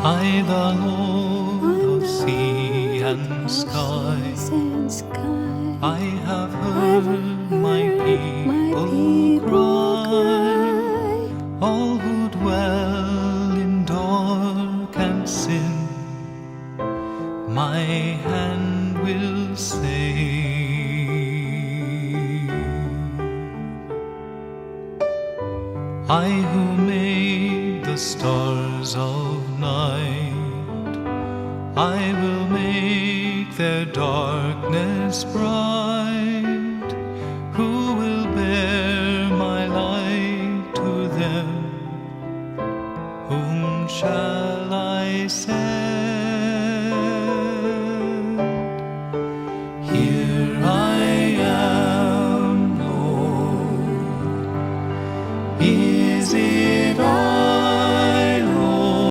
I, the Lord of sea and sky, I have heard my people cry. All who dwell in dark and sin, my hand will save. I who made the stars of night, I will make their darkness bright. Who will bear my light to them? Whom shall I send?